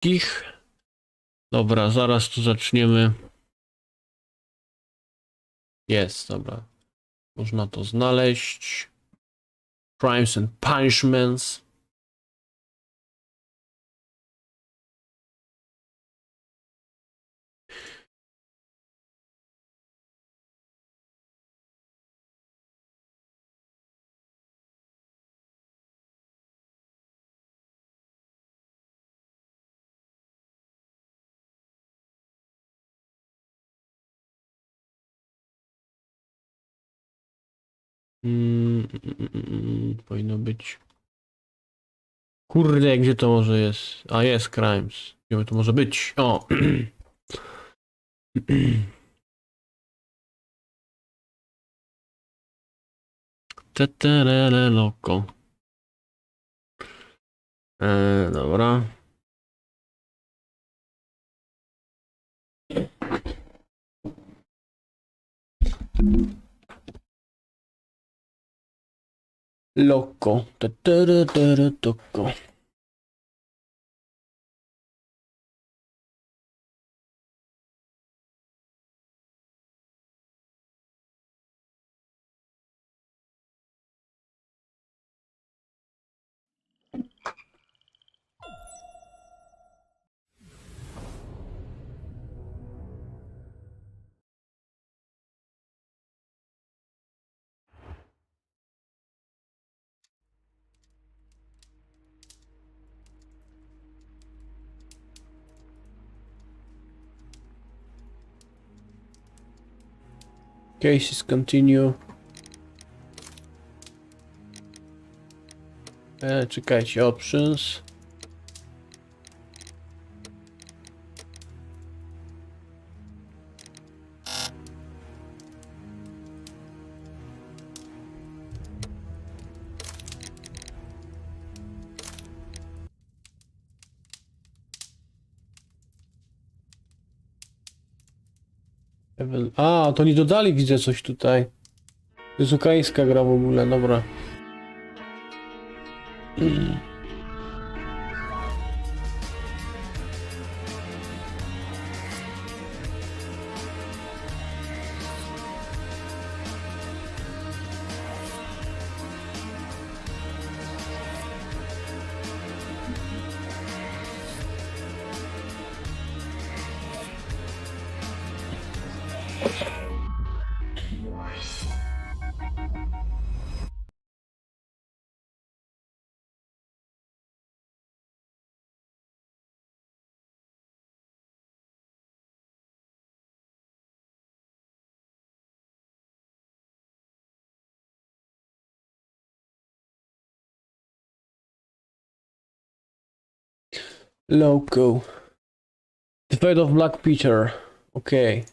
wszystkich. Dobra, zaraz tu zaczniemy. Jest, dobra. Można to znaleźć. Crimes and Punishments. Powinno być. Kurde, gdzie to może jest? A jest Crimes. Gdzie to może być? O! Teterele loko. Dobra. Loko. Tetere toko. Cases continue. Czekajcie, options. A, to nie dodali, widzę coś tutaj. To jest ukraińska gra w ogóle, dobra. Loco. The Fate of Black Peter. Okej.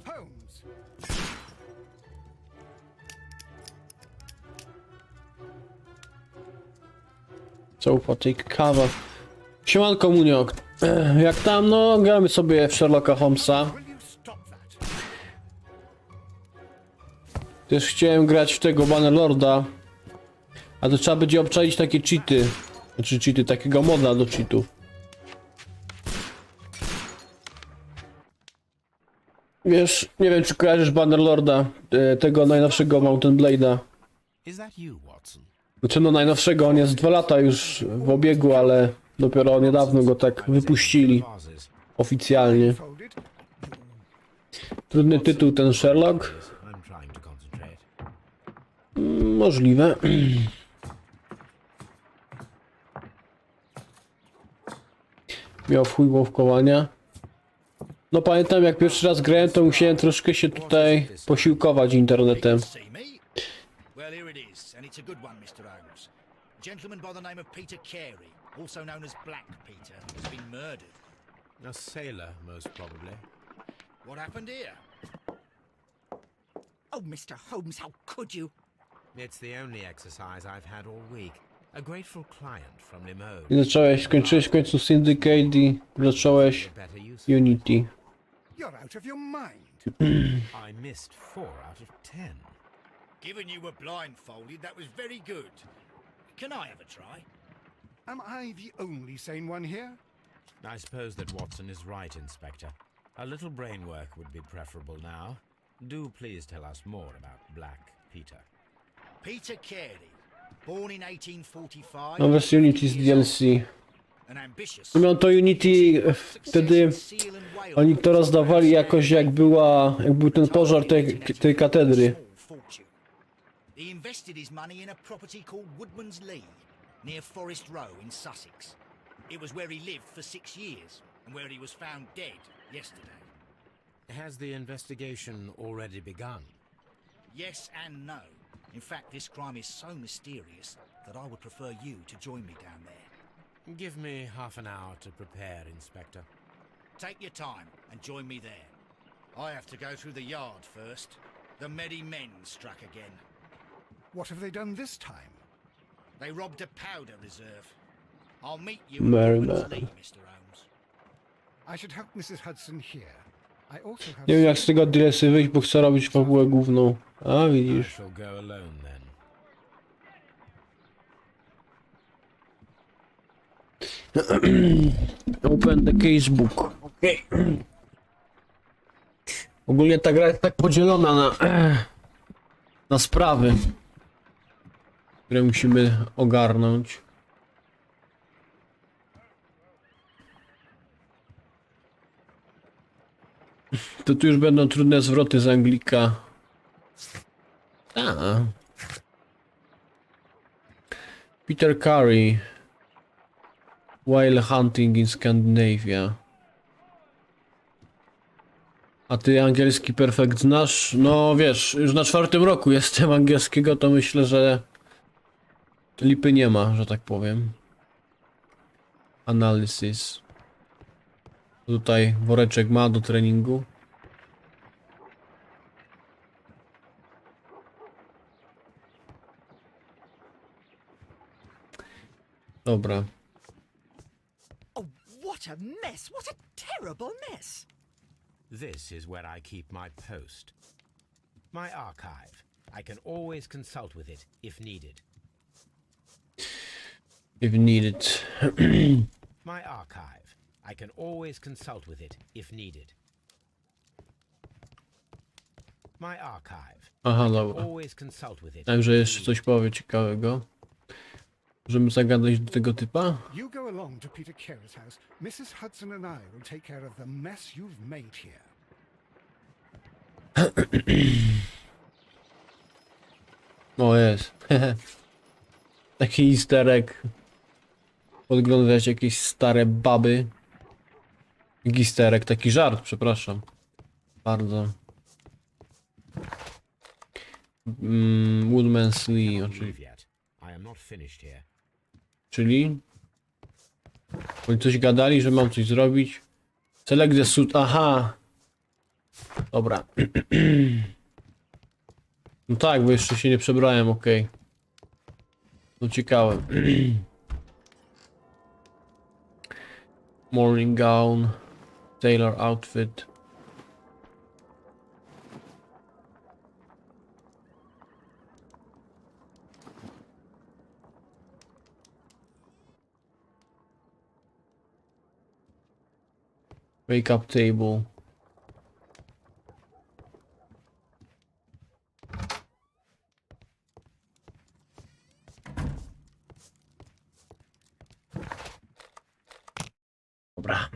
Holmes. So, take kawa. Siemanko, Muniok. Jak tam? No, gramy sobie w Sherlocka Holmesa. Will you stop that? Też chciałem grać w tego Bannerlorda. A to trzeba będzie obczaić takie cheaty. Znaczy cheaty, takiego moda do cheatów. Wiesz, nie wiem czy kojarzysz Bannerlorda, tego najnowszego Mountain Blade'a. Is that you, Watson? Znaczy no najnowszego, on jest 2 lata już w obiegu, ale dopiero niedawno go tak wypuścili oficjalnie. Folded. Trudny tytuł ten Sherlock. I'm trying to concentrate. Możliwe. Miał w chuj łowkowania. No pamiętam jak pierwszy raz grałem, to musiałem troszkę się tutaj posiłkować internetem. See me? Well, here it is, and it's a good one, Mr. Holmes. A gentleman by the name of Peter Carey, also known as Black Peter, has been murdered. A sailor, most probably. What happened here? Oh, Mr. Holmes, how could you? It's the only exercise I've had all week. A grateful client from Limoges. I zacząłeś, skończyłeś w końcu Syndicate i zacząłeś Better use. Unity. You're out of your mind. I missed 4 out of 10. Given you were blindfolded, that was very good. Can I have a try? Am I the only sane one here? I suppose that Watson is right, Inspector. A little brain work would be preferable now. Do please tell us more about Black Peter. Peter Carey, born in 1845. Nowe z Unity z DLC. An ambitious. Miał to Unity wtedy. Oni to rozdawali jakoś jak był ten pożar tej katedry. He invested his money in a property called Woodman's Lee, near Forest Row in Sussex. It was where he lived for 6 years, and where he was found dead yesterday. Has the investigation already begun? Yes and no. In fact, this crime is so mysterious that I would prefer you to join me down there. Give me half an hour to prepare, Inspector. Take your time and join me there. I have to go through the yard first. The Medi men struck again. What have they done this time? They robbed a powder reserve. I'll meet you Merry at Woodman's man. Lee, Mr. Holmes. I should help Mrs. Hudson here. I also have... Nie wiem jak z tego DLC wyjść, bo chcę robić fabułę główną. A I widzisz. shall go alone then. Open the casebook. Okay. Ogólnie ta gra jest tak podzielona na sprawy, które musimy ogarnąć. To tu już będą trudne zwroty z Anglika. A. Peter Carey. While hunting in Scandinavia. A ty angielski perfekt znasz? No wiesz, już na 4. roku jestem angielskiego, to myślę, że lipy nie ma, że tak powiem. Analysis. Tutaj woreczek ma do treningu. Dobra. Oh, what a mess! What a terrible mess! This is where I keep my post. My archive. I can always consult with it if needed. If needed. My archive. I can always consult with it if needed. My archive. Aha, I can dobra. always consult with it. Także jeszcze coś powie ciekawego. Możemy zagadać do tego typa? You go along to Peter Carey's house. Mrs. Hudson and I will take care of the mess you've made here. O jest. Taki easter egg. Podglądać jakieś stare baby. Easter egg, taki żart, przepraszam. Bardzo. Woodman's Lee, Cannot oczywiście. leave yet. I am not finished here. Czyli? Oni coś gadali, że mam coś zrobić. Select the suit. Aha! Dobra. No tak, bo jeszcze się nie przebrałem, okej. No ciekawe. Morning gown. Tailor outfit. Wake up table. Dobra.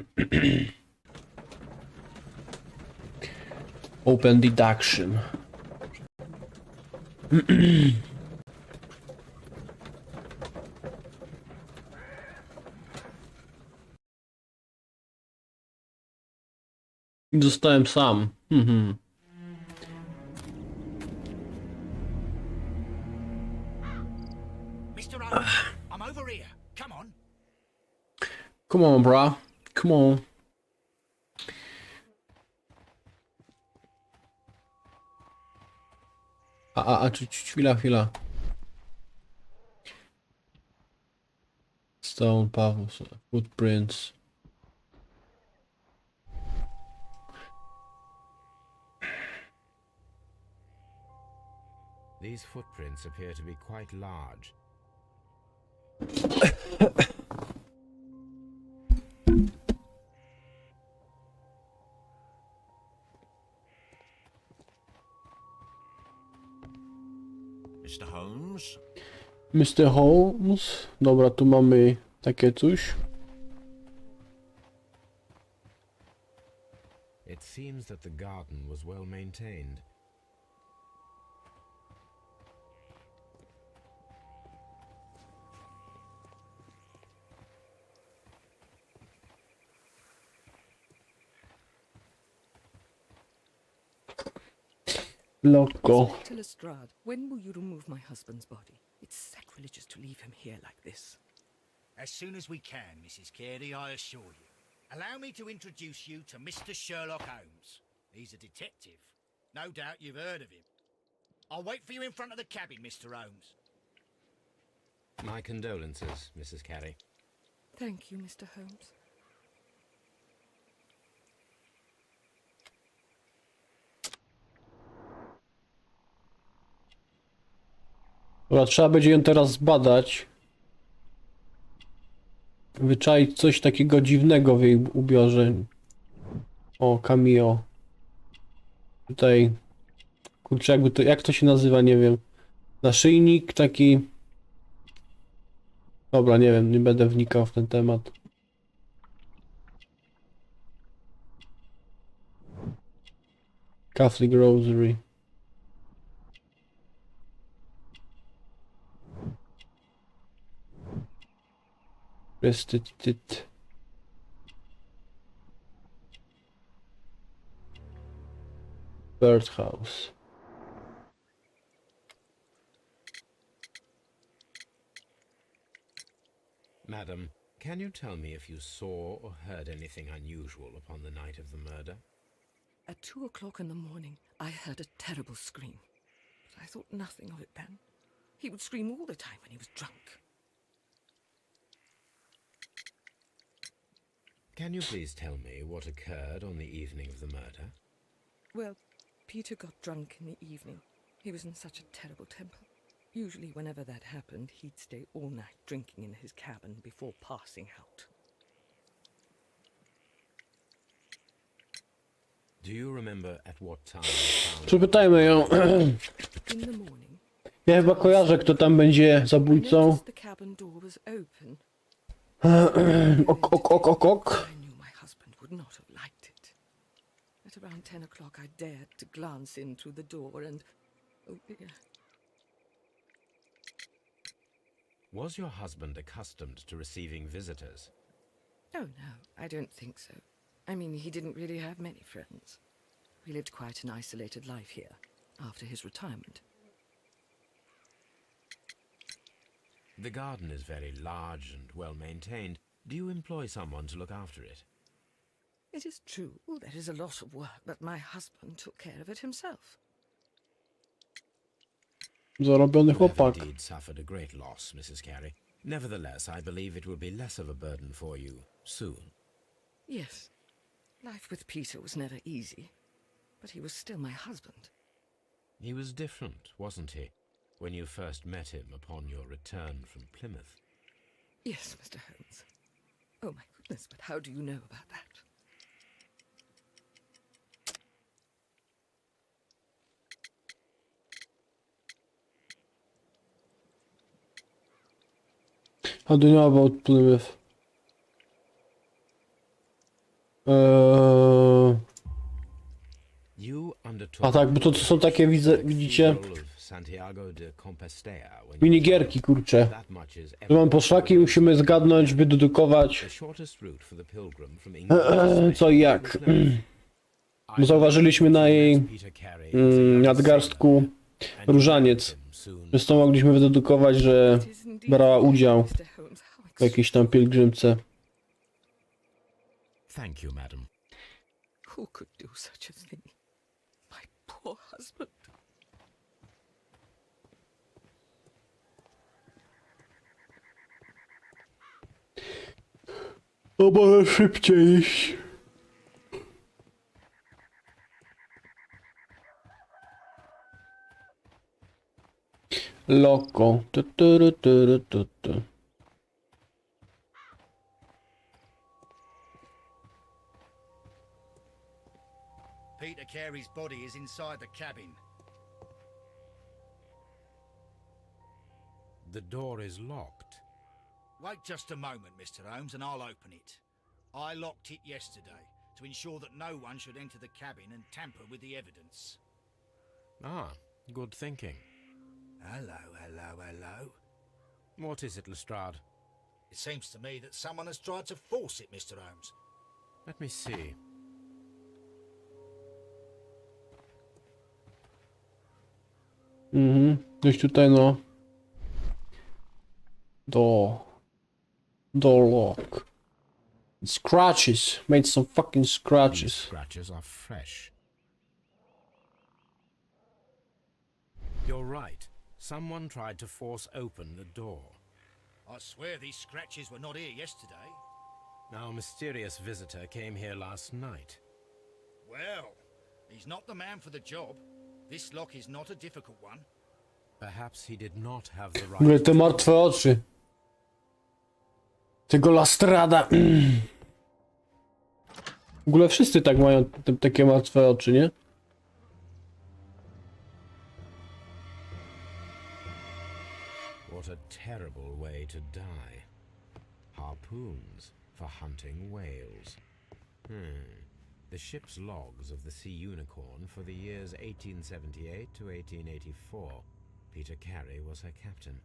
Open deduction. I zostałem sam. Mr. Holmes, I'm over here. Come on. Come on, bro. Come on. Chwila. Stone puffs, footprints. These footprints appear to be quite large. Mr. Holmes? Mr. Holmes. Dobra, tu mamy takie coś. It seems that the garden was well maintained. Logo. Inspector Lestrade, when will you remove my husband's body? It's sacrilegious to leave him here like this. As soon as we can, Mrs. Carey, I assure you. Allow me to introduce you to Mr. Sherlock Holmes. He's a detective. No doubt you've heard of him. I'll wait for you in front of the cabin, Mr. Holmes. My condolences, Mrs. Carey. Thank you, Mr. Holmes. Dobra, trzeba będzie ją teraz zbadać. Wyczaić coś takiego dziwnego w jej ubiorze. O, cameo. Tutaj. Kurczę, jakby to, jak to się nazywa, nie wiem. Naszyjnik taki. Dobra, nie wiem, nie będę wnikał w ten temat. Catholic Rosary. Restricted. Birdhouse. Madam, can you tell me if you saw or heard anything unusual upon the night of the murder? At 2 o'clock in the morning, I heard a terrible scream. But I thought nothing of it then. He would scream all the time when he was drunk. Can you please tell me what occurred on the evening of the murder? Well, Peter got drunk in the evening. He was in such a terrible temper. Usually whenever that happened, he'd stay all night drinking in his cabin before passing out. Do you remember at what time you found Przepytajmy ją. In the morning, Ja chyba kojarzę, kto tam będzie I zabójcą. noticed the cabin door was open. Ok, ok, ok, ok, ok. I knew my husband would not have liked it. At around 10 o'clock, I dared to glance in through the door and... Oh dear. Was your husband accustomed to receiving visitors? Oh no, I don't think so. I mean, he didn't really have many friends. We lived quite an isolated life here, after his retirement. The garden is very large and well maintained. Do you employ someone to look after it? It is true, there is a lot of work, but my husband took care of it himself. Zarobiony You have chłopak. indeed suffered a great loss, Mrs. Carey. Nevertheless, I believe it will be less of a burden for you soon. Yes, life with Peter was never easy, but he was still my husband. He was different, wasn't he, when you first met him upon your return from Plymouth? Yes, Mr. Holmes. Oh my goodness, but how do you know about that? How do you know about Plymouth? You undertook A tak, bo to są takie, widzicie, Cathedral of Santiago de Compostela when you minigierki, kurczę. that much is Tu mam poszlaki, musimy zgadnąć, wydedukować, the shortest route for the pilgrim from England to Spain co i jak. was Plymouth. Bo zauważyliśmy na jej Peter Carey was a young nadgarstku sailor, and różaniec. him soon Przez to mogliśmy wydedukować, że It is indeed brała udział Mr. Holmes, how w jakiejś tam pielgrzymce. Thank you, madam. Who could do such a thing? My poor husband. O, może szybciej iść. Loko. Tu, tu, tu, tu, tu, tu. Peter Carey's body is inside the cabin. The door is locked. Wait just a moment, Mr. Holmes, and I'll open it. I locked it yesterday to ensure that no one should enter the cabin and tamper with the evidence. Ah, good thinking. Hello, hello, hello. What is it, Lestrade? It seems to me that someone has tried to force it, Mr. Holmes. Let me see. Gdzieś tutaj no. Door lock. Scratches. Made some fucking These scratches. scratches are fresh. You're right. Someone tried to force open the door. I swear these scratches were not here yesterday. Our mysterious visitor came here last night. Well, he's not the man for the job. This lock is not a difficult one. Perhaps he did not have the W ogóle right. te martwe oczy. Tego Lastrada. W ogóle wszyscy tak mają takie martwe oczy, nie? What a terrible way to die. Harpoons for hunting whales. The ship's logs of the Sea Unicorn for the years 1878 to 1884. Peter Carey was her captain.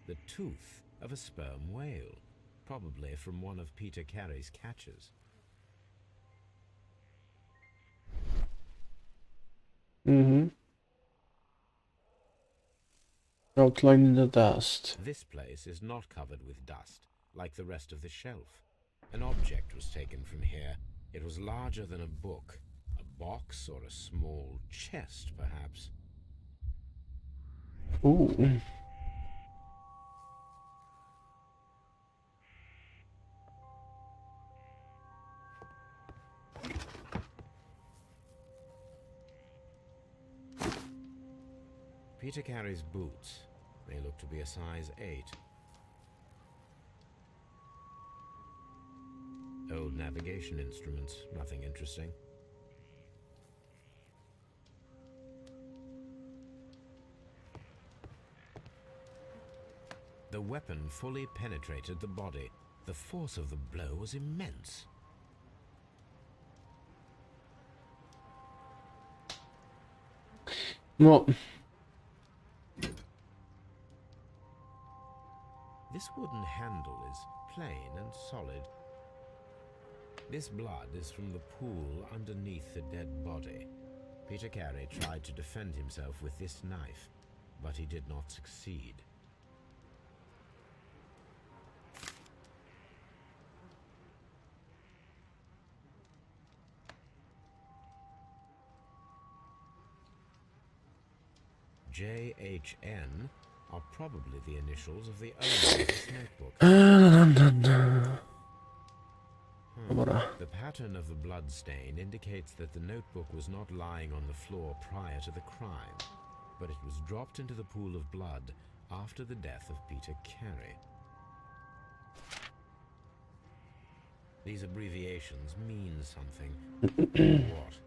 The tooth of a sperm whale, probably from one of Peter Carey's catches. Outline in the dust. This place is not covered with dust, like the rest of the shelf. An object was taken from here. It was larger than a book. A box or a small chest, perhaps. Ooh. Peter Carey's boots. They look to be a size 8. Old navigation instruments, nothing interesting. The weapon fully penetrated the body. The force of the blow was immense. No. This wooden handle is plain and solid. This blood is from the pool underneath the dead body. Peter Carey tried to defend himself with this knife, but he did not succeed. JHN are probably the initials of the owner of this notebook. Dobra. The pattern of the blood stain indicates that the notebook was not lying on the floor prior to the crime, but it was dropped into the pool of blood after the death of Peter Carey. These abbreviations mean something. What?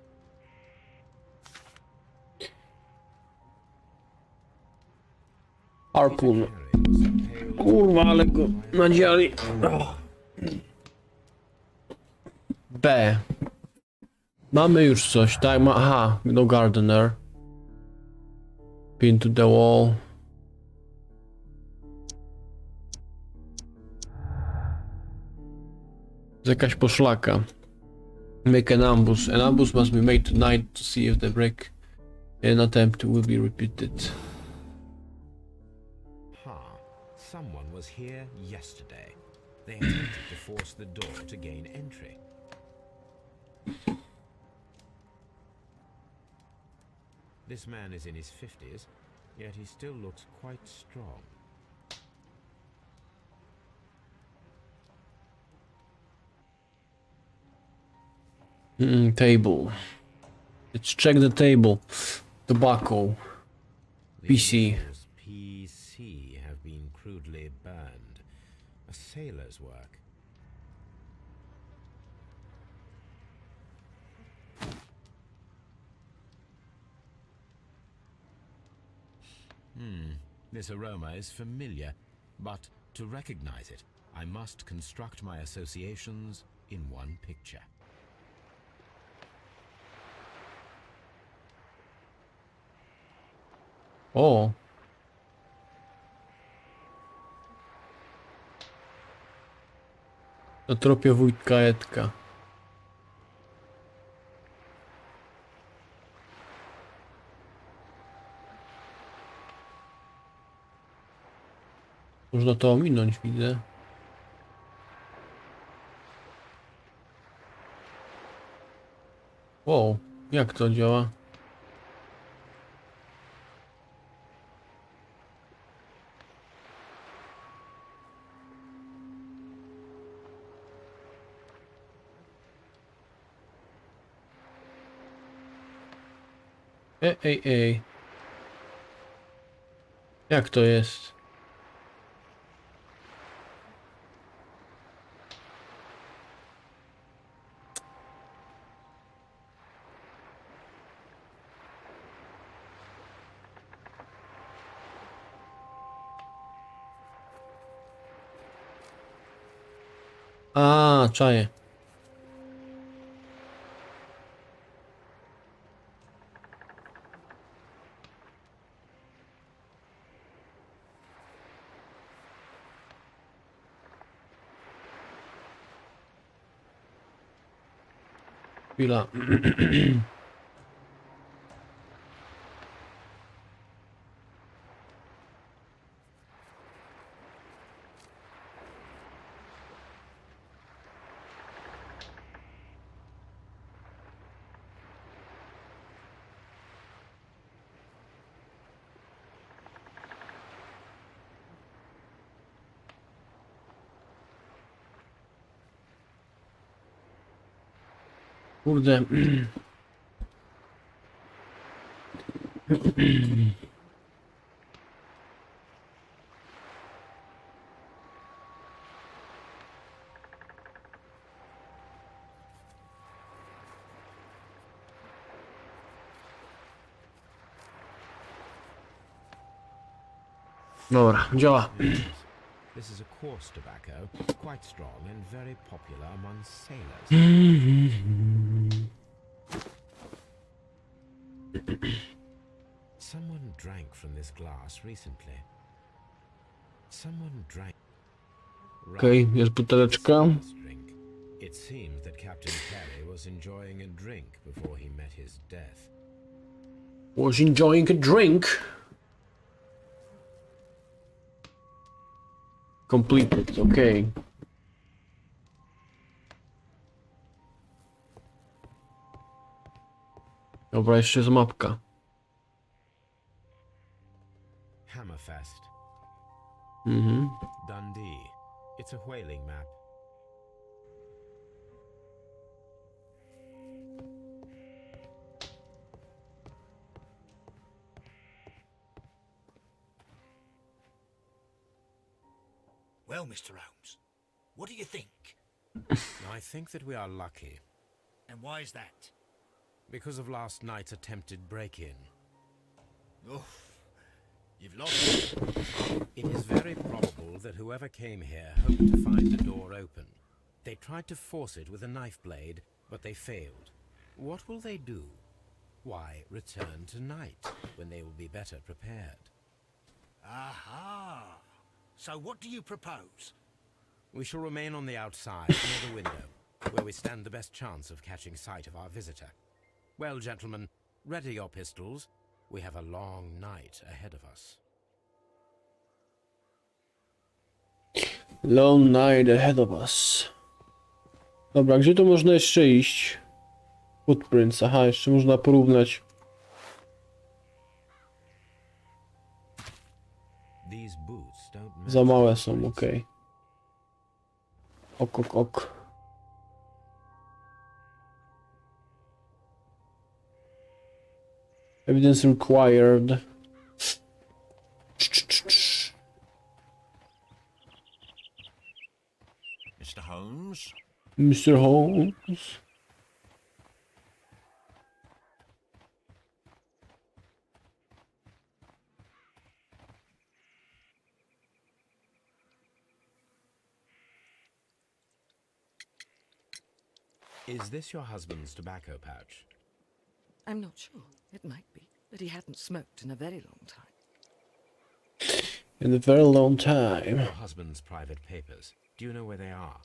Harpoon. Carey was impaled Kurwa, ale go nadziali. B. Mamy już coś, tak? Aha, no gardener. Pin to the wall. Jest jakaś poszlaka. Make an ambush. An ambush must be made tonight to see if the break an attempt will be repeated. Someone was here yesterday. They attempted to force the door to gain entry. This man is in his 50s, yet he still looks quite strong. Table. Let's check the table. Tobacco. The PC. initials PC have been crudely burned. A sailor's work. This aroma is familiar, but to recognize it, I must construct my associations in one picture. O. Na tropie wujka Edka. Można to ominąć, widzę. Wow, jak to działa? Ej. Jak to jest? A, czaję. Chwila. Kurde. Dobra, działa. This is a coarse tobacco, quite strong and very popular among sailors. Someone drank from this glass recently. Someone drank. Okej, jest buteleczka. This drink. It seems that Captain Perry was enjoying a drink before he met his death. Was enjoying a drink. Completed, okej. Dobra, jeszcze jest mapka. Hammerfest. Mhm. Dundee. It's a whaling map. Well, Mr. Holmes, what do you think? I think that we are lucky And why is that? because of last night's attempted break-in. Oh, you've lost. It is very probable that whoever came here hoped to find the door open. They tried to force it with a knife blade, but they failed. What will they do? Why, return tonight, when they will be better prepared. Aha. So what do you propose? We shall remain on the outside, near the window, where we stand the best chance of catching sight of our visitor. Well, gentlemen, ready your pistols. We have a long night ahead of us. Long night ahead of us. Dobra, gdzie tu można jeszcze iść? Footprints, aha, jeszcze można porównać. These boots don't match Za małe the są, footprints. okej. Ok. Evidence required. Mr. Holmes? Mr. Holmes. Is this your husband's tobacco pouch? I'm not sure. It might be, but he hadn't smoked in a very long time. In a very long time. Your husband's private papers. Do you know where they are?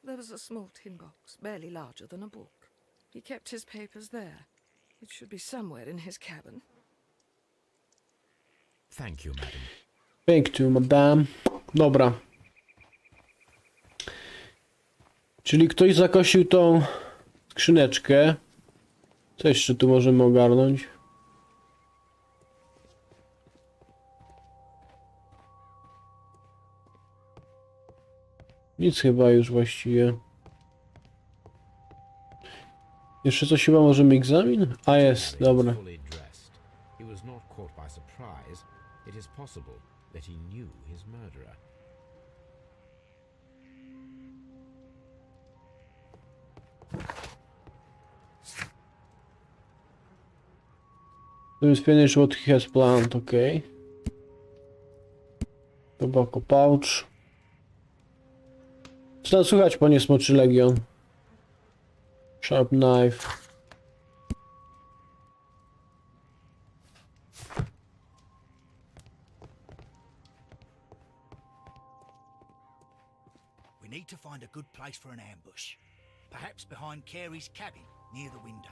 There was a small tin box, barely larger than a book. He kept his papers there. It should be somewhere in his cabin. Thank you, madam. Thank you, madam. Dobra. Czyli ktoś zakosił tą skrzyneczkę. Co jeszcze tu możemy ogarnąć? Nic chyba już właściwie. Jeszcze coś chyba możemy egzamin? A jest, dobra. Fully dressed. He was not caught by surprise. It is possible that he knew his murderer. To jest finish what he has planned, ok. Tobacco pouch. Co tam słychać, panie Smoczy Legion? Sharp knife. We need to find a good place for an ambush. Perhaps behind Carey's cabin, near the window.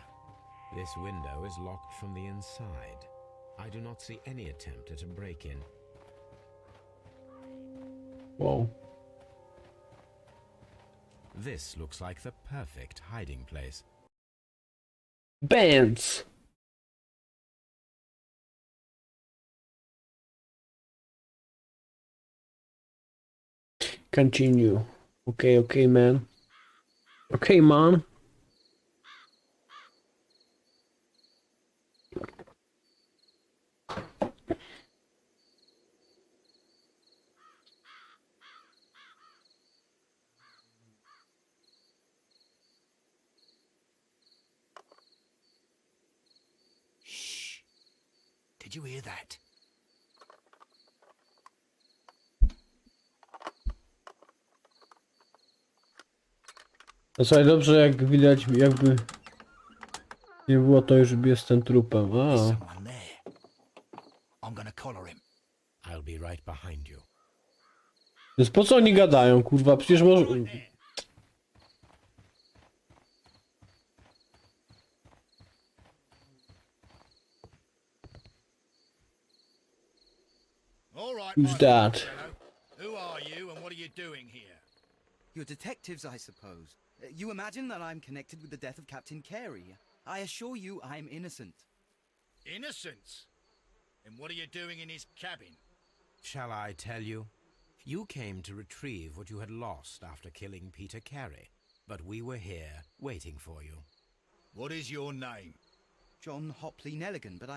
This window is locked from the inside. I do not see any attempt at a break-in. Wow. This looks like the perfect hiding place. Bands. Continue. Okay, okay, man. Okay, man. Shh. Did you hear that? No słuchaj, dobrze jak widać, jakby nie było, to już jestem trupem. There's A, someone there. I'm gonna collar him. I'll be right behind you. więc po co oni gadają, kurwa? Przecież może... All right, Who's my that? fellow. Who are you and what are you doing here? You're detectives, I suppose. You imagine that I'm connected with the death of Captain Carey. I assure you I'm innocent. Innocence? And what are you doing in his cabin? Shall I tell you? You came to retrieve what you had lost after killing Peter Carey, but we were here waiting for you. What is your name? John Hopley Nelligan, but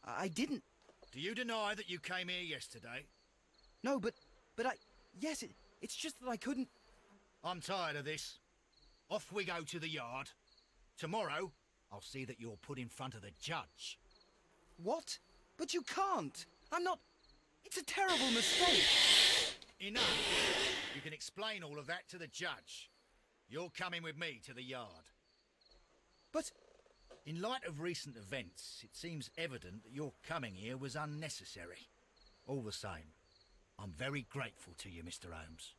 I didn't. Do you deny that you came here yesterday? No, but yes, it's just that I couldn't. I'm tired of this. Off we go to the yard. Tomorrow, I'll see that you're put in front of the judge. What? But you can't. I'm not. It's a terrible mistake. Enough. You can explain all of that to the judge. You're coming with me to the yard. But In light of recent events, it seems evident that your coming here was unnecessary. All the same, I'm very grateful to you, Mr. Holmes.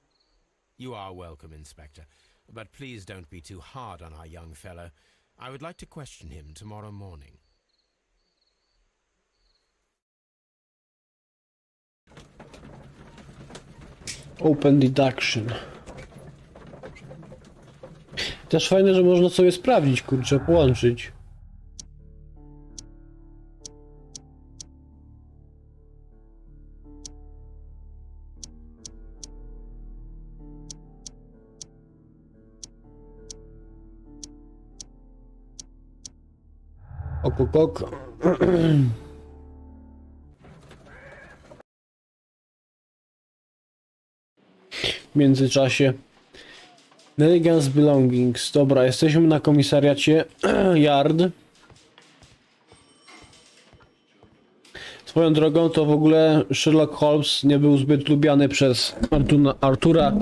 You are welcome, Inspector, but please don't be too hard on our young fellow. I would like to question him tomorrow morning. Open deduction. Też fajne, że można sobie sprawdzić, kurczę, połączyć. Ok, ok, ok. W międzyczasie. Nelligan's Belongings. Dobra, jesteśmy na komisariacie Yard. Swoją drogą to w ogóle Sherlock Holmes nie był zbyt lubiany przez Artura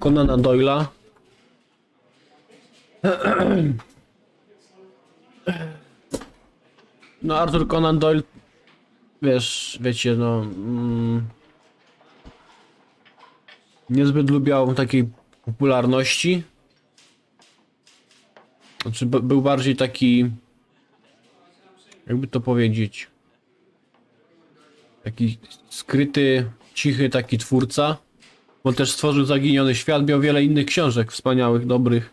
Conana Doyle'a. No Arthur Conan Doyle, wiecie, no niezbyt lubiał takiej popularności. Znaczy był bardziej taki, jakby to powiedzieć, taki skryty, cichy taki twórca. Bo też stworzył Zaginiony Świat, miał wiele innych książek wspaniałych, dobrych,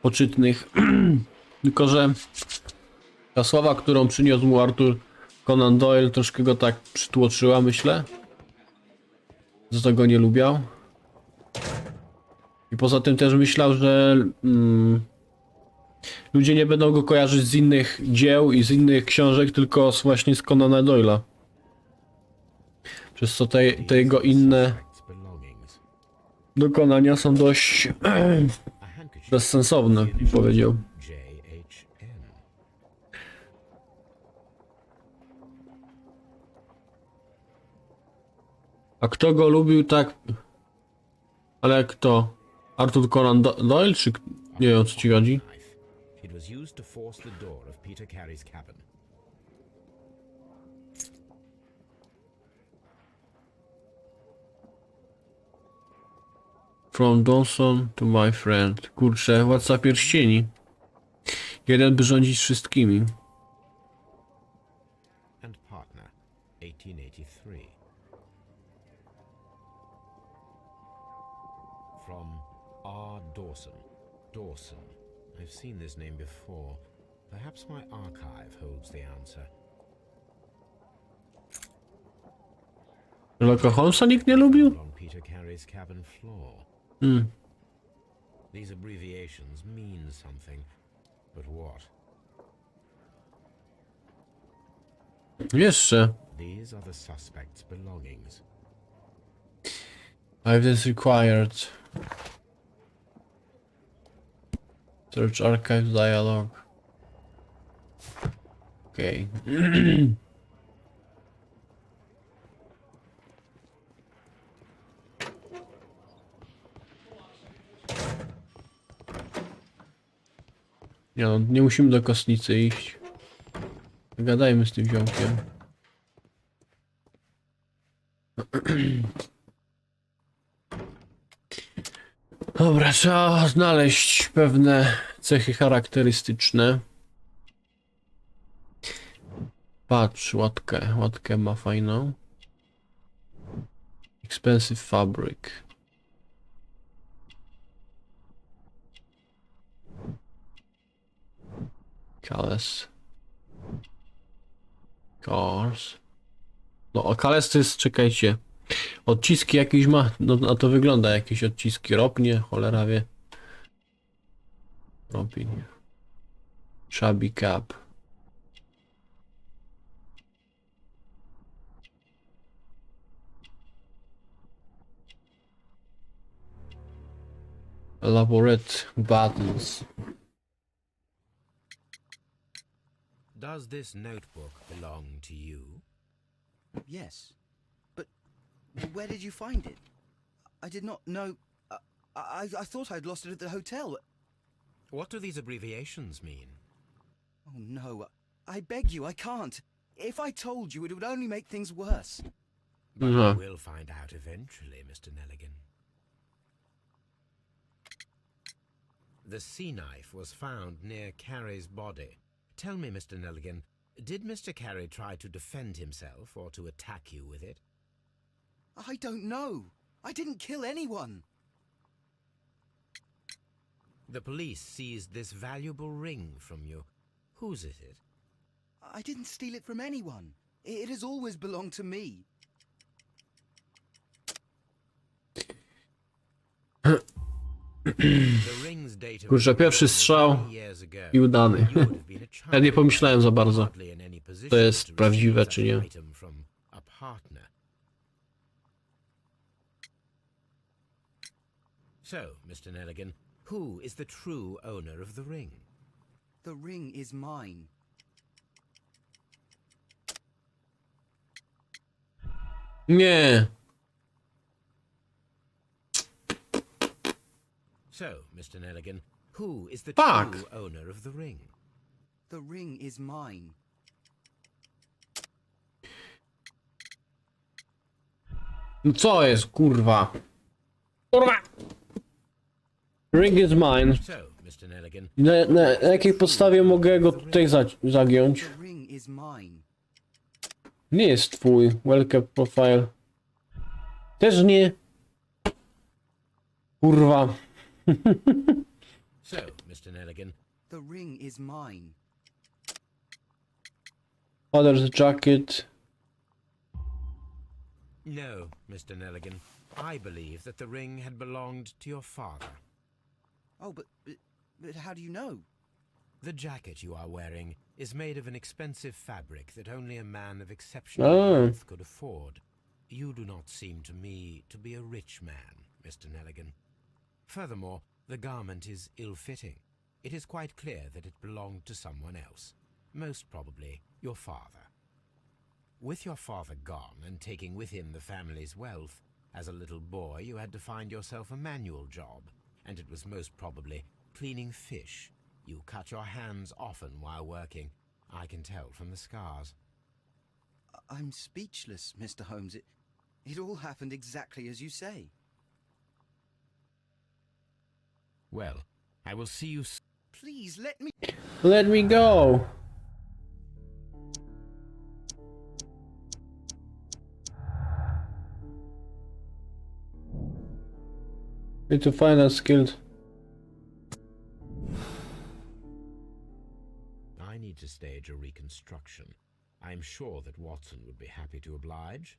poczytnych. Tylko że ta sława, którą przyniósł mu Arthur Conan Doyle, troszkę go tak przytłoczyła, myślę. Za to go nie lubiał. I poza tym też myślał, że ludzie nie będą go kojarzyć z innych dzieł i z innych książek, tylko właśnie z Conana Doyle'a. Przez co te jego inne dokonania są dość bezsensowne, bym powiedział. A kto go lubił tak? Ale kto? Arthur Conan Doyle, czy nie wiem, o co ci chodzi? It was used to force the door of Peter Carey's cabin. From Dawson to my friend. Kurczę, Władca Pierścieni. Jeden by rządzić wszystkimi. And partner, 1883. From R. Dawson. Dawson. I've seen this name before. Perhaps my archive holds the answer. Sherlocka Holmesa nikt nie lubił? On Peter Carey's cabin floor. These abbreviations mean something, but what? Jeszcze. These are the suspect's belongings. Evidence required. Search archive dialogue. Okej. Nie no, nie musimy do kostnicy iść. Gadajmy z tym ziomkiem. Dobra, trzeba znaleźć pewne cechy charakterystyczne. Patrz, łatkę ma fajną. Expensive fabric. Callous. Cars. No, a Callous to jest, czekajcie. Odciski jakieś ma, no a to wygląda jakieś odciski. Ropnie, cholera wie. Ropiń. Shabby cap. Elaborate buttons. Does this notebook belong to you? Yes. But where did you find it? I did not know. I thought I'd lost it at the hotel. What do these abbreviations mean? Oh no. I beg you, I can't. If I told you, it would only make things worse. But Uh-huh. we'll find out eventually, Mr. Nelligan. The sea knife was found near Carey's body. Tell me, Mr. Nelligan, did Mr. Carey try to defend himself or to attack you with it? I don't know. I didn't kill anyone. The police seized this valuable ring from you. Whose is it? I didn't steal it from anyone. It has always belonged to me. The ring's Holmes' data Kurczę, pierwszy strzał many years ago, i udany. you would have been a child, Ja nie pomyślałem za bardzo, hardly in any position to jest to prawdziwe receive czy such nie. an item from a partner. So, Mr. Nelligan, who is the true owner of the ring? The ring is mine. Nie. So, Mr. Nelligan, who is the Fuck. true owner of the ring? The ring is mine. No co jest, kurwa? Kurwa! Ring is mine. So, Mr. Nelligan, Na jakiej podstawie mogę go tutaj zagiąć? The ring is mine. Nie jest twój. Welcome profile. Też nie. Kurwa. so, Mr. Nelligan, The ring is mine. Father's jacket. no, Mr. Nelligan. I believe that the ring had belonged to your father. Oh, but how do you know? The jacket you are wearing is made of an expensive fabric that only a man of exceptional Oh. wealth could afford. You do not seem to me to be a rich man, Mr. Nelligan. Furthermore, the garment is ill-fitting. It is quite clear that it belonged to someone else, most probably your father. With your father gone and taking with him the family's wealth, as a little boy you had to find yourself a manual job, and it was most probably cleaning fish. You cut your hands often while working. I can tell from the scars. I'm speechless, Mr. Holmes. It all happened exactly as you say. Well, I will see you Please let me. Let me go. Need to find a skilled. I need to stage a reconstruction. I am sure that Watson would be happy to oblige.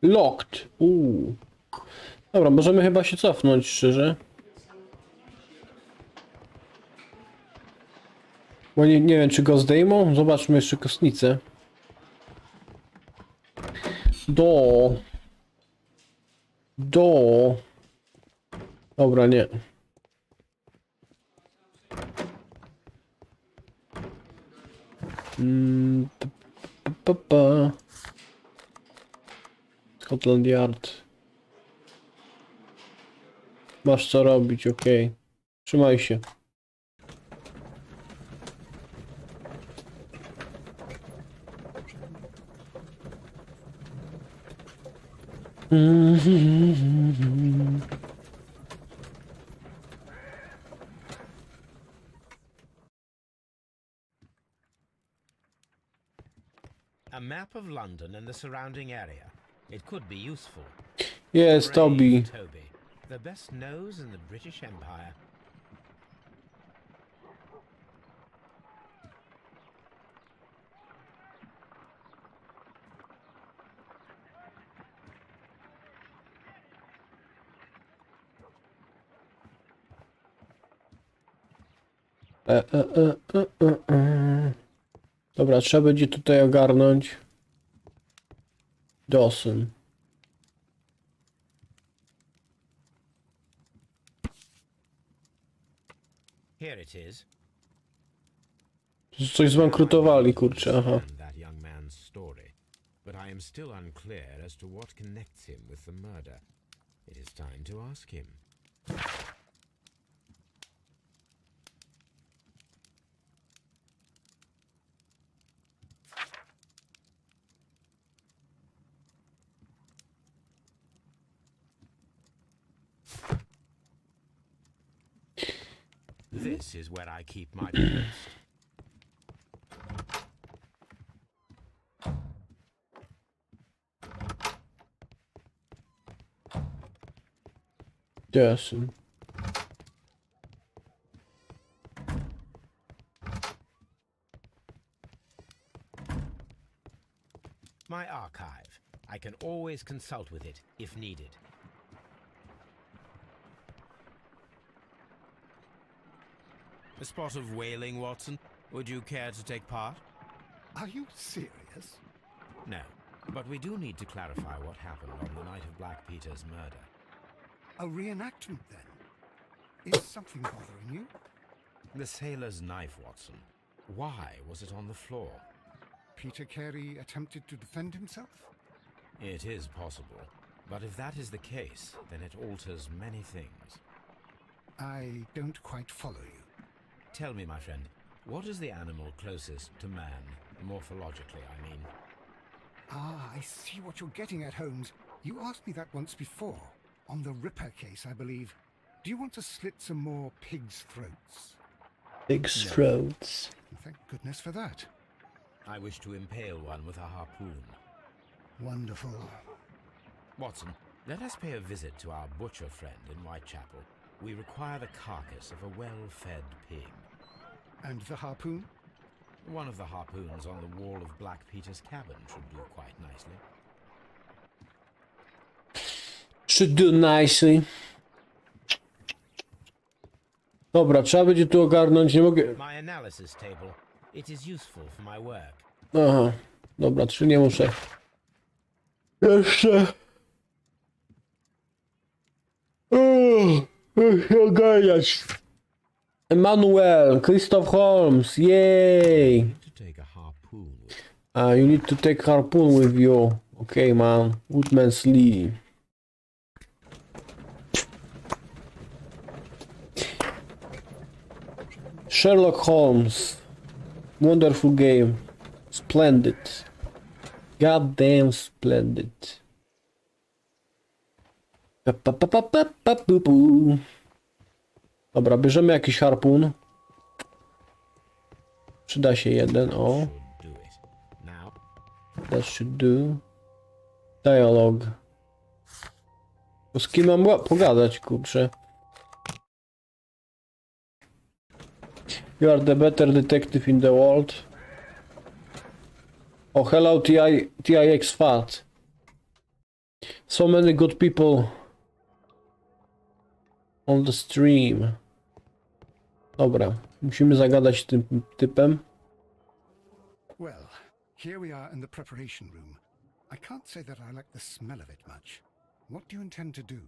Locked. Dobra, możemy chyba się cofnąć, szczerze. Bo nie wiem, czy go zdejmą. Zobaczmy jeszcze kostnicę. Dobra, nie. Scotland Yard. Masz co robić, okej. Trzymaj się. A map of London and the surrounding area. It could be useful. Jest, Toby. Brave Toby, the best nose in the British Empire. Dobra, trzeba będzie tutaj ogarnąć. Dawson. Here it is. Coś zbankrutowali, kurczę, aha. Understand that young man's story, but I am still unclear as to what connects him with the murder. It is time to ask him. This is where I keep my post. Dawson. can always consult with it if needed. A spot of whaling, Watson? Would you care to take part? Are you serious? No, but we do need to clarify what happened on the night of Black Peter's murder. A reenactment, then? Is something bothering you? The sailor's knife, Watson. Why was it on the floor? Peter Carey attempted to defend himself? It is possible, but if that is the case, then it alters many things. I don't quite follow you. Tell me, my friend, what is the animal closest to man, morphologically, I mean? Ah, I see what you're getting at, Holmes. You asked me that once before. On the Ripper case, I believe. Do you want to slit some more pigs' throats? Pig's throats. Thank goodness for that. I wish to impale one with a harpoon. Wonderful. Watson, let us pay a visit to our butcher friend in Whitechapel. We require the carcass of a well-fed pig. And the harpoon? One of the harpoons on the wall of Black Peter's cabin should do quite nicely. Should do nicely. Dobra, trzeba będzie tu ogarnąć, nie mogę... My analysis table. It is useful for my work. Aha, dobra, czy nie muszę... Jeszcze... ogarniać. Emanuel, Christoph Holmes, yay! To take a harpoon with You need to take harpoon with you. Okay, man. Woodman's Lee. Sherlock Holmes. Wonderful game. Splendid. Goddamn splendid. Pa-pa-pa-pa-pa-pa-pu-pu. Dobra, bierzemy jakiś harpun. Przyda się jeden, o. should do it. Now, That should do. Dialog. Z kim mam pogadać, kurczę? You are the better detective in the world. Oh, hello TIX Fat. So many good people on the stream. Dobra, musimy zagadać tym typem. Well, here we are in the preparation room. I can't say that I like the smell of it much. What do you intend to do?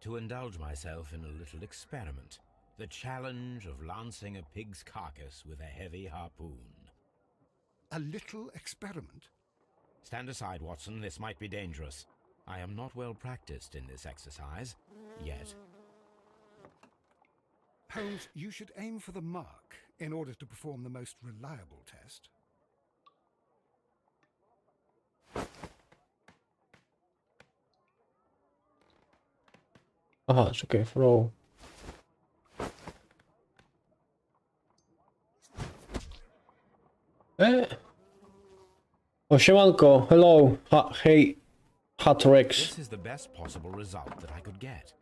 to indulge myself in a little experiment. The challenge of lancing a pig's carcass with a heavy harpoon. A little experiment? Stand aside, Watson. This might be dangerous. I am not well practiced in this exercise. Yet. Holmes, you should aim for the mark in order to perform the most reliable test. Aha, czekaj, throw. O, siemanko, hello, hey, Hatrex. This is the best possible result that I could get.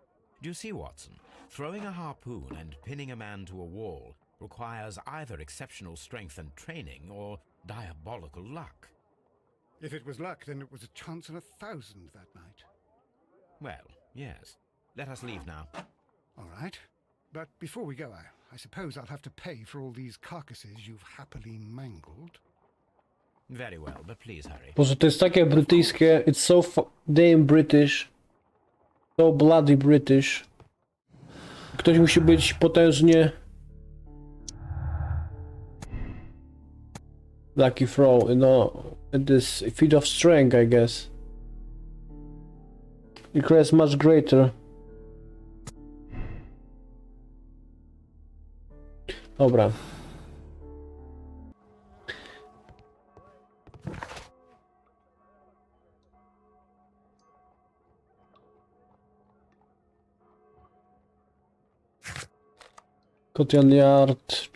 Do you see, Watson? Throwing a harpoon and pinning a man to a wall requires either exceptional strength and training or diabolical luck. If it was luck, then it was a chance in 1,000 that night. Well, yes. Let us leave now. All right. But before we go, I suppose I'll have to pay for all these carcasses you've happily mangled. Very well, but please hurry. Boże, to jest takie brytyjskie. It's so damn British. So bloody British. Ktoś musi być potężnie... Lucky throw, no. It is a feat of strength, I guess. It requires much greater. Dobra. Scotland Yard.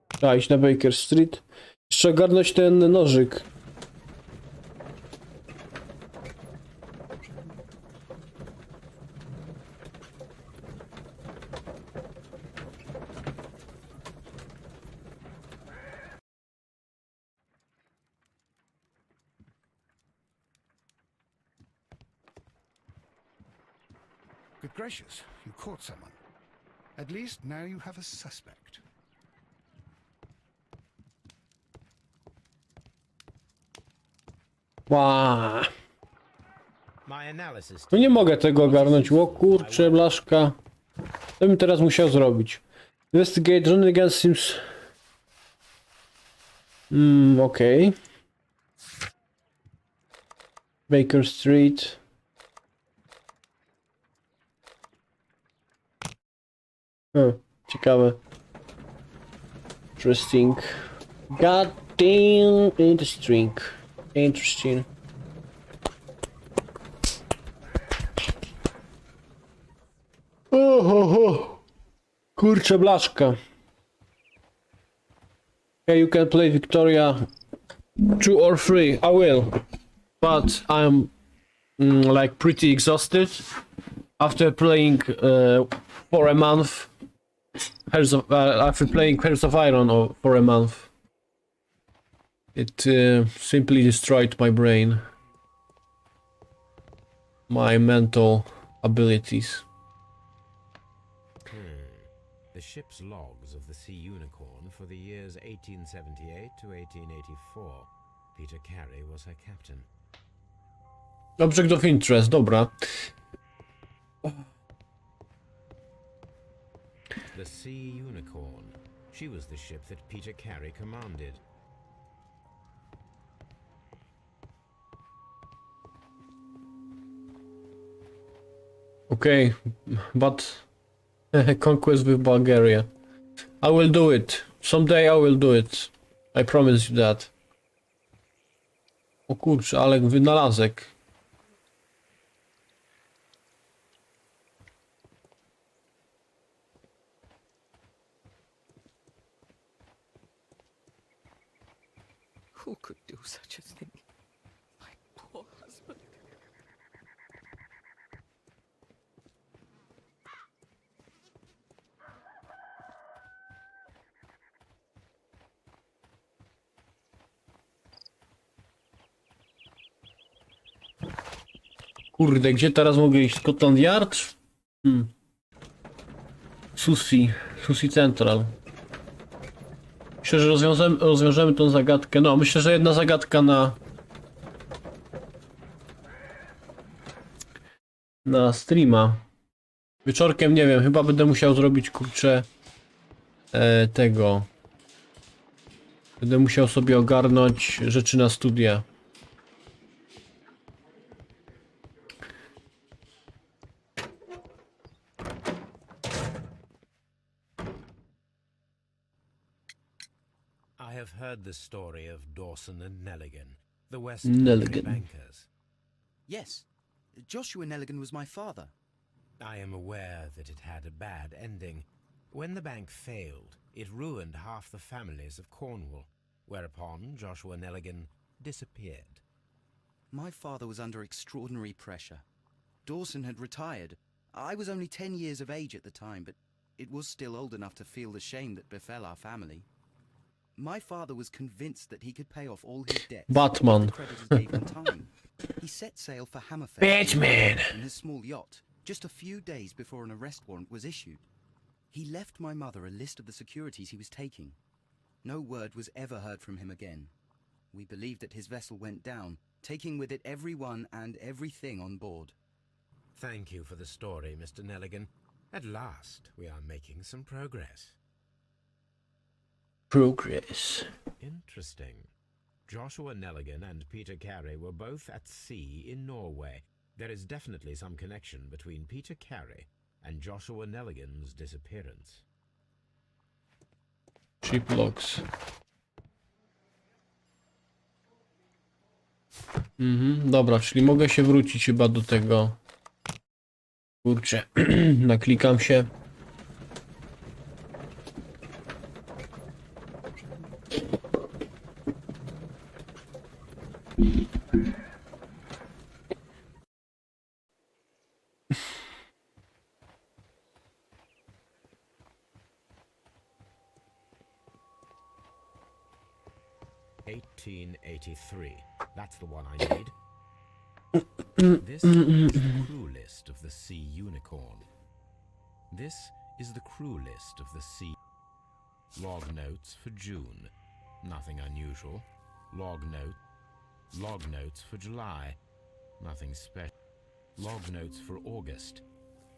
Trzeba iść na Baker Street. Trzeba ogarnąć ten nożyk. Good gracious, you caught someone. At least now you have a suspect. Ła. My analysis. No nie mogę tego ogarnąć. O kurczę, blaszka. Co bym teraz musiał zrobić? Investigate Johnny again seems... okej. Baker Street. Ciekawe. Interesting. God damn interesting. Interesting. Kurczę, blaszka. Okay, you can play Victoria 2 or 3. I will. But I'm like pretty exhausted after playing for a month. After playing Hearts of Iron for a month. It simply destroyed my brain. My mental abilities. The ship's logs of the Sea Unicorn for the years 1878 to 1884. Peter Carey was her captain. Object of interest, dobra. The Sea Unicorn. She was the ship that Peter Carey commanded. Okay, but conquest with Bulgaria. I will do it. Someday I will do it. I promise you that. O kurczę, ale wynalazek. Who could do such a thing? My poor husband. Kurde, gdzie teraz mogę iść? Scotland Yard? Susi Central. Myślę, że rozwiążemy tą zagadkę. No, myślę, że jedna zagadka na streama. Wieczorkiem, nie wiem, chyba będę musiał zrobić, kurczę, tego. Będę musiał sobie ogarnąć rzeczy na studia. I have heard the story of Dawson and Nelligan, the West Nelligan. Country bankers. Yes, Joshua Nelligan was my father. I am aware that it had a bad ending. When the bank failed, it ruined half the families of Cornwall, whereupon Joshua Nelligan disappeared. My father was under extraordinary pressure. Dawson had retired. I was only 10 years of age at the time, but it was still old enough to feel the shame that befell our family. My father was convinced that he could pay off all his debts. Batman. If the creditors gave him time. He set sail for Hammerfest Batman. in his small yacht, just a few days before an arrest warrant was issued. He left my mother a list of the securities he was taking. No word was ever heard from him again. We believe that his vessel went down, taking with it everyone and everything on board. Thank you for the story, Mr. Nelligan. At last, we are making some progress. Progress. Interesting. Joshua Nelligan and Peter Carey were both at sea in Norway. There is definitely some connection between Peter Carey and Joshua Nelligan's disappearance. Chip locks. Dobra, czyli mogę się wrócić chyba do tego. Kurczę, naklikam się. $1883. That's the one I need. This is the crew list. list of the Sea Unicorn. This is the crew list of the Sea. Log notes for June. Nothing unusual. Log notes for July. Nothing special. Log notes for August.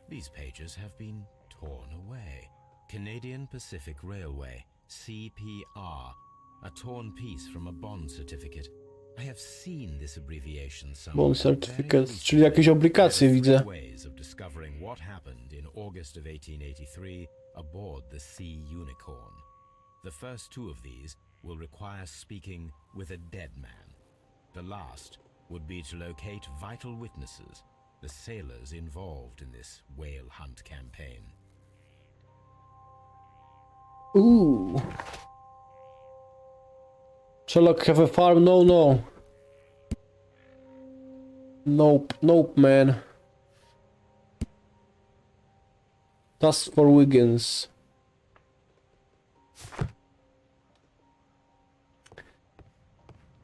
These pages have been torn away. Canadian Pacific Railway, CPR. A torn piece from a bond certificate. I have seen this abbreviation somewhere. Bond certificate, czyli jakieś obligacje widzę. Ways of discovering what happened in August of 1883 aboard the Sea Unicorn. The first two of these will require speaking with a dead man. The last would be to locate vital witnesses, the sailors involved in this whale hunt campaign. Ooh. Sherlock have a farm? No, no. Nope, nope, man. Task for Wiggins.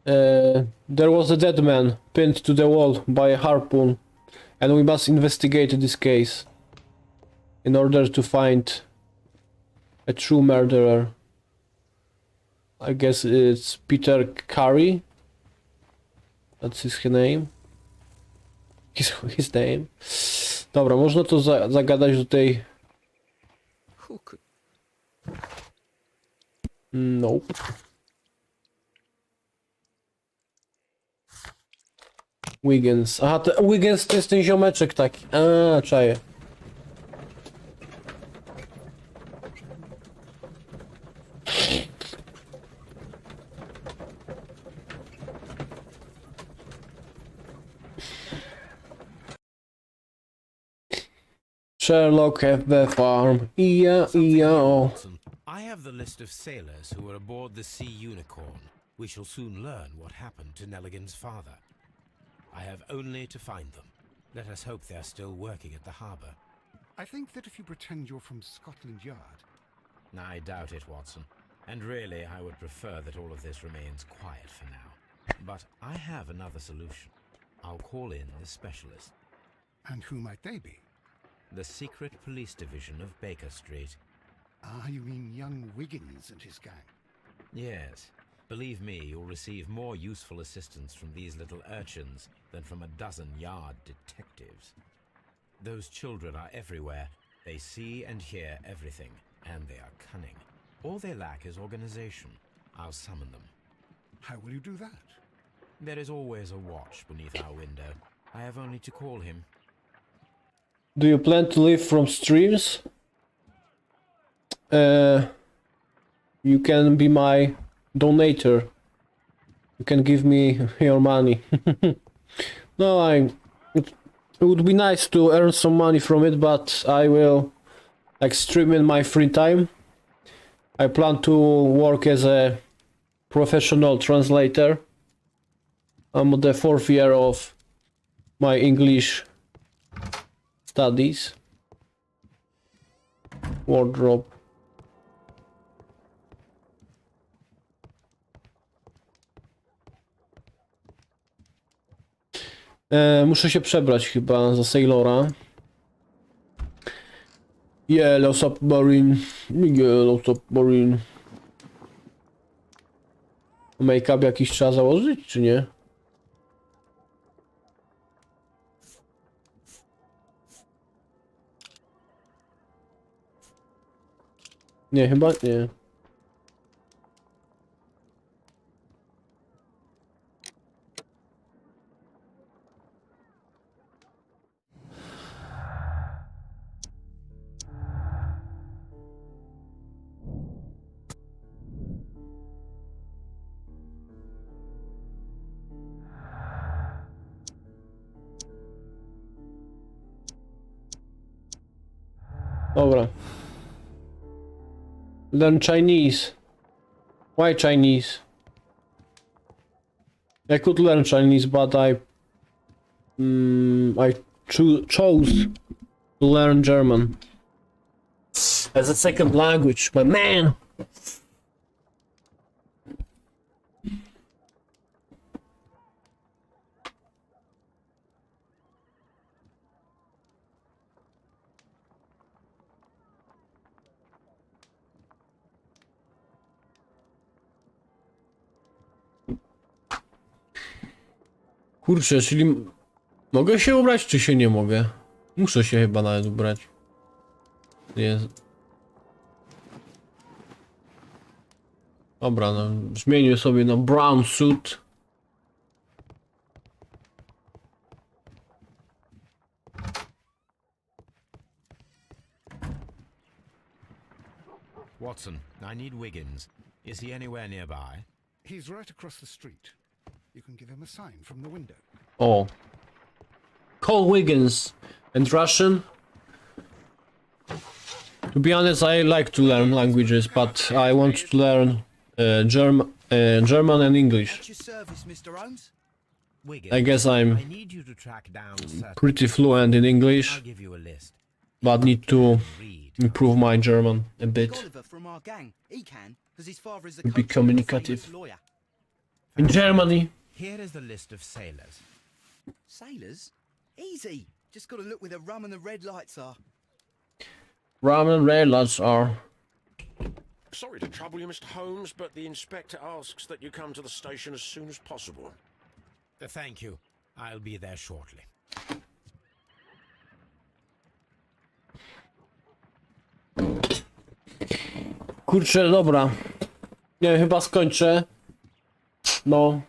There was a dead man pinned to the wall by a harpoon, and we must investigate this case in order to find a true murderer. I guess it's Peter Curry. That's his name. His name. Dobra, można to zagadać do tej... Who could... Nope. Wiggins. Aha, Wiggins to jest ten ziomeczek taki. A, czaję. Sherlock have the farm. Watson, I have the list of sailors who were aboard the Sea Unicorn. We shall soon learn what happened to Nelligan's father. I have only to find them. Let us hope they are still working at the harbour. I think that if you pretend you're from Scotland Yard... I doubt it, Watson. And really, I would prefer that all of this remains quiet for now. But I have another solution. I'll call in the specialist. And who might they be? The secret police division of Baker Street. Ah, you mean young Wiggins and his gang? Yes. Believe me, you'll receive more useful assistance from these little urchins than from a dozen yard detectives. Those children are everywhere. They see and hear everything, and they are cunning. All they lack is organization. I'll summon them. How will you do that? There is always a watch beneath our window. I have only to call him. Do you plan to live from streams? You can be my donator. You can give me your money. No, it would be nice to earn some money from it, but I will like stream in my free time. I plan to work as a professional translator. I'm the 4th year of my English studies. Wardrobe. Muszę się przebrać chyba za Sailora. Yellow Submarine. Yellow Submarine. Make-up jakiś trzeba założyć, czy nie? Nie, chyba nie. Dobra. Learn Chinese. Why Chinese? I could learn Chinese, but I chose to learn German as a second language. My man. Kurczę, czyli mogę się ubrać, czy się nie mogę? Muszę się chyba nawet ubrać. Jest. Dobra, no, zmienię sobie na brown suit. Watson, I need Wiggins. Is he anywhere nearby? He's right across the street. You can give him a sign from the window. O. Call Wiggins. And Russian? To be honest, I like to learn languages, but I want to learn German and English. At your service, Mr. Holmes. Wiggins, I guess I'm I need you to track down certain... pretty fluent in English, I'll give you a list. but need to Read. improve my German a bit. Oliver from our gang. He can, because his father is a Be coach and a communicative. famous lawyer. In Germany. Here is the list of sailors. Sailors? Easy. Just got to look where the rum and the red lights are. Ramen railers are. Sorry to trouble you, Mr. Holmes, but the inspector asks that you come to the station as soon as possible. Thank you. I'll be there shortly. Kurczę, dobra. Nie, chyba skończę. No.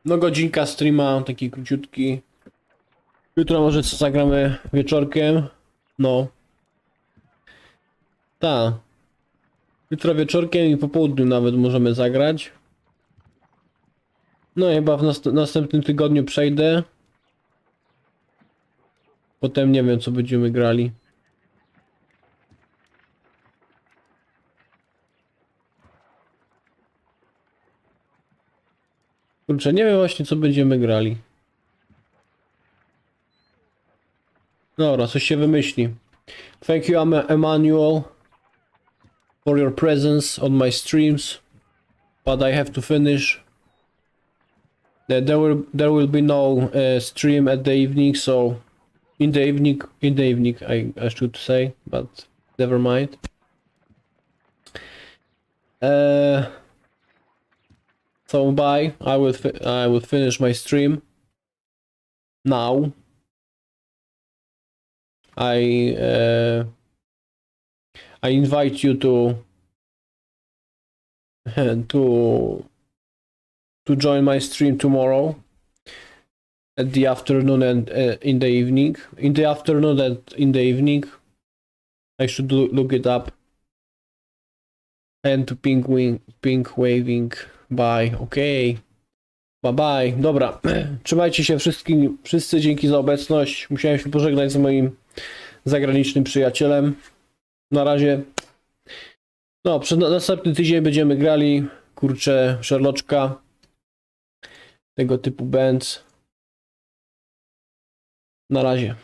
No godzinka streama, taki króciutki. Jutro może co zagramy wieczorkiem. No. Tak. Jutro wieczorkiem i po południu nawet możemy zagrać. No chyba w następnym tygodniu przejdę. Potem nie wiem co będziemy grali. Kurczę, nie wiem właśnie co będziemy grali. Dobra, coś się wymyśli. Thank you, Emmanuel, for your presence on my streams, but I have to finish. There will be no stream at the evening, so in the evening I should say, but never mind. So bye. I will finish my stream now. I invite you to join my stream tomorrow at the afternoon and in the evening. In the afternoon and in the evening. I should look it up. And pink waving. Bye. Okej. Bye bye. Dobra. Trzymajcie się wszyscy. Dzięki za obecność. Musiałem się pożegnać z moim zagranicznym przyjacielem. Na razie. No, przez następny tydzień będziemy grali. Kurczę, Sherlocka. Tego typu bands. Na razie.